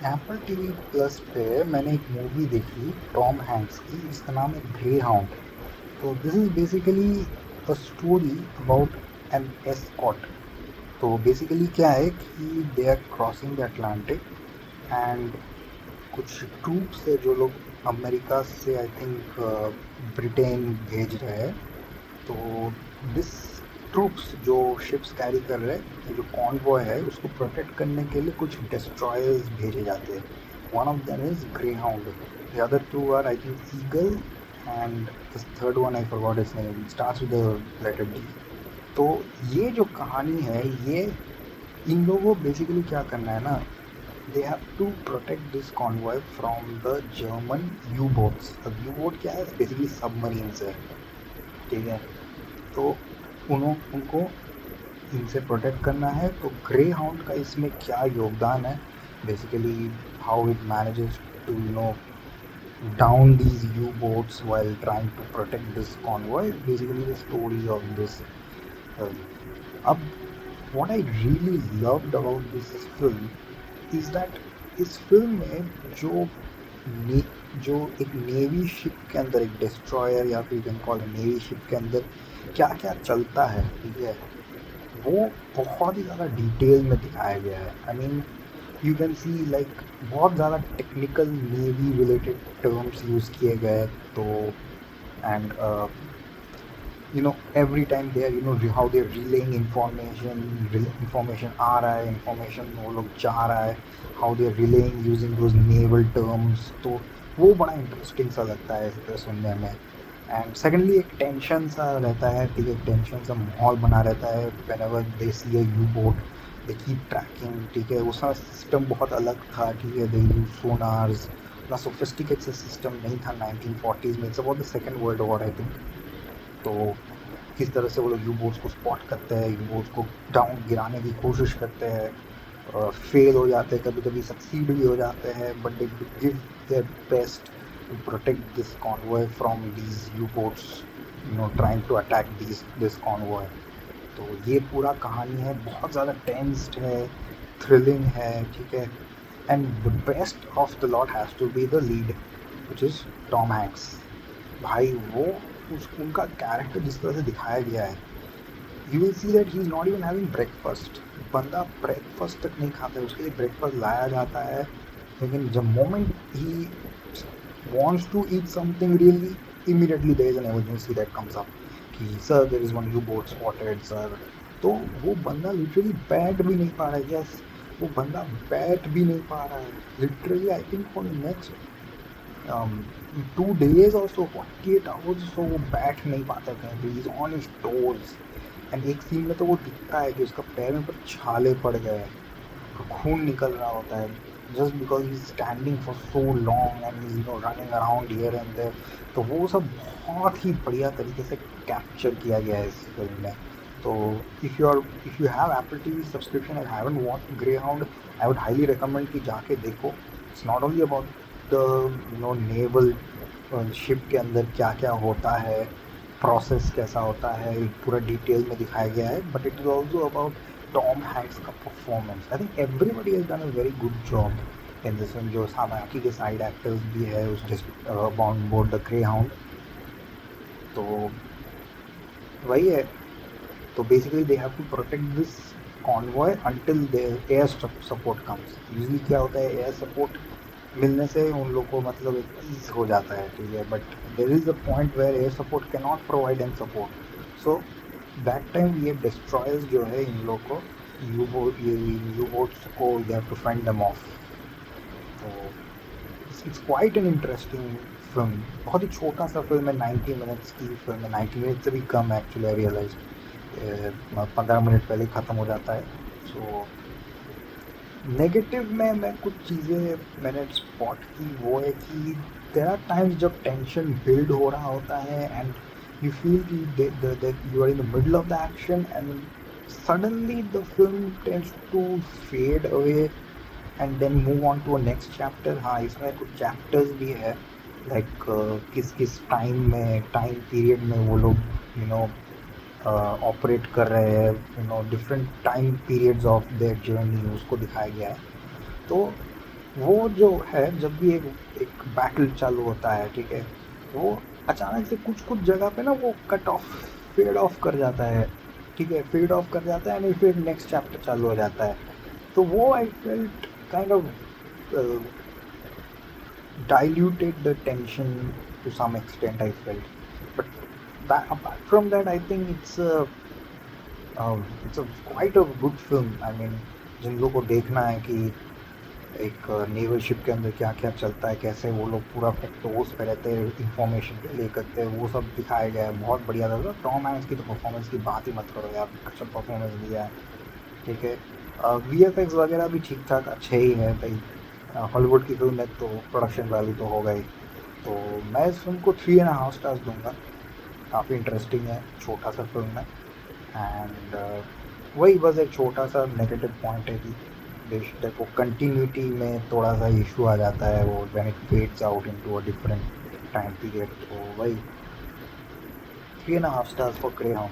Apple TV plus पे मैंने एक मूवी देखी टॉम हैंक्स की, जिसका नाम है ग्रे हाउंड। तो this is basically a story about an escort. तो बेसिकली क्या है कि they are crossing the Atlantic and कुछ ट्रूप्स है जो लोग अमेरिका से आई थिंक ब्रिटेन भेज रहे हैं। तो दिस ट्रूप्स जो शिप्स कैरी कर रहे हैं, जो कॉन्वॉय है उसको प्रोटेक्ट करने के लिए कुछ डिस्ट्रॉयर्स भेजे जाते हैं। One of them is Greyhound, the other two are I think Eagle, and the third one I forgot his name, starts with the letter D. तो ये जो कहानी है, ये इन लोगों को बेसिकली क्या करना है ना, they have to protect this convoy from the German U boats. अब यू बोट क्या है, बेसिकली सबमरीन्स है, ठीक है। तो उनको इनसे प्रोटेक्ट करना है। तो ग्रे हाउंड का इसमें क्या योगदान है, basically how it manages to down these U-boats while trying to protect this convoy is basically the story of this film. अब what I really loved about this film is that इस film में ने, जो एक navy ship के अंदर, एक destroyer या फिर कैन कॉल नेवी शिप के अंदर क्या क्या चलता है, ठीक है, वो बहुत ही ज़्यादा डिटेल में दिखाया गया है। I mean you can see like बहुत ज़्यादा technical navy related terms use किए गए। तो and every time they are how they are relaying information आ रहा है, इंफॉर्मेशन वो लोग जा रहा है, how they are relaying using those naval terms. तो वो बड़ा इंटरेस्टिंग सा लगता है इसे सुनने में। एंड सेकेंडली एक टेंशन सा रहता है, ठीक है, टेंशन सा माहौल बना रहता है whenever they see a U boat, they keep tracking, ठीक है। उसका सिस्टम बहुत अलग था, ठीक है, दे यूज सोनार्स, इतना सोफिस्टिकेट सा सिस्टम नहीं था 1940s में। It's about the second world war I think. तो किस तरह से वो लोग यू बोट्स को स्पॉट करते हैं, यू बोट्स को डाउन गिराने की कोशिश करते हैं, फेल हो जाते हैं, कभी कभी सक्सीड भी हो जाते हैं, but they give their best to protect this convoy from these U boats, trying to attack this convoy. तो ये पूरा कहानी है, बहुत ज़्यादा टेंस्ड है, थ्रिलिंग है, ठीक है। And the best of the lot has to be the lead, which is Tom Hanks. भाई वो उनका कैरेक्टर जिस तरह से दिखाया गया है, you will see that he is not even having breakfast. बंदा ब्रेकफास्ट तक नहीं खाता है, उसके लिए ब्रेकफास्ट लाया जाता है, लेकिन जब moment he wants to eat something really, immediately there is an emergency that comes up कि sir there is one U boat spotted sir. तो वो बंदा लिटरली बैठ भी नहीं पा रहा है। यस, वो बंदा बैठ भी नहीं पा रहा है literally. I think for next 2 days और सो, 48 hours सो वो बैठ नहीं पाता कहीं भी, is on his toes. And एक सीन में तो वो दिखता है कि उसका पैर में पर छाले पड़ गए हैं, खून निकल रहा होता है, just because he is standing for so long and is running around here and there. तो वो सब बहुत ही बढ़िया तरीके से कैप्चर किया गया है इस फिल्म में। तो if you have Apple TV subscription and haven't watched grey hound, I would highly recommend कि जाके देखो। It's not only about the naval ship के अंदर क्या क्या होता है, प्रोसेस कैसा होता है, पूरा डिटेल में दिखाया गया है, but it is also about Tom Hanks का performance. I think everybody has done a very good job in this film. जो बाकी के साइड एक्टर्स भी है उस on board the Greyhound hound. तो वही है। तो basically they have to protect this convoy until the air support comes. Usually क्या होता है, एयर सपोर्ट मिलने से उन लोग को मतलब एक ईज हो जाता है, ठीक है, but there is a point where air support can not provide an support. So that time ये डिस्ट्रॉयर्स जो है इन लोग को, यू बोट्स को you have to find them off. तो it's quite an interesting film. बहुत ही छोटा सा फिल्म है, 90 मिनट्स की फिल्म है, 90 मिनट से भी कम एक्चुअली, आई रियलाइज 15 मिनट पहले ही ख़त्म हो जाता है। सो नेगेटिव में मैं कुछ चीज़ें मैंने स्पॉट की, वो है कि देयर आर टाइम्स जब टेंशन बिल्ड हो रहा होता है एंड यू फील कि you are in the middle of the action and suddenly the film tends to fade away and then move on to a next chapter. हाँ, इसमें कुछ chapters भी है, लाइक किस किस टाइम पीरियड में वो लोग ऑपरेट कर रहे हैं, different time periods of their journey, उसको दिखाया गया है। तो वो जो है जब भी एक एक बैटल चालू होता है, ठीक है, वो अचानक से कुछ कुछ जगह पे ना वो कट ऑफ फेड ऑफ कर जाता है, ठीक है, फेड ऑफ कर जाता है नहीं, फिर नेक्स्ट चैप्टर चालू हो जाता है। तो वो I felt kind of diluted the tension to some extent, I felt. But apart from that, I think it's a quite a good film. I mean, जिन लोगों को देखना है कि एक नेवल शिप के अंदर क्या क्या चलता है, कैसे वो लोग पूरा टोस पे रहते हैं, इंफॉर्मेशन के लिए करते हैं, वो सब दिखाया गया है, बहुत बढ़िया था। टॉम हैंक्स की तो परफॉर्मेंस की बात ही मत करो यार, अच्छा परफॉर्मेंस दिया है, ठीक है। वीएफएक्स वगैरह भी ठीक ठाक अच्छे ही है भाई, हॉलीवुड की फिल्म है तो प्रोडक्शन वैल्यू तो होगा ही। तो मैं इस फिल्म को 3.5 स्टार्स दूंगा। काफ़ी इंटरेस्टिंग है, छोटा सा फिल्म है। एंड वही बस एक छोटा सा नेगेटिव पॉइंट है कि देखो कंटिन्यूटी में थोड़ा सा इशू आ जाता है, वो when it fades out into a different time period. तो वही 3.5 स्टार्स फॉर ग्रे हाउंड।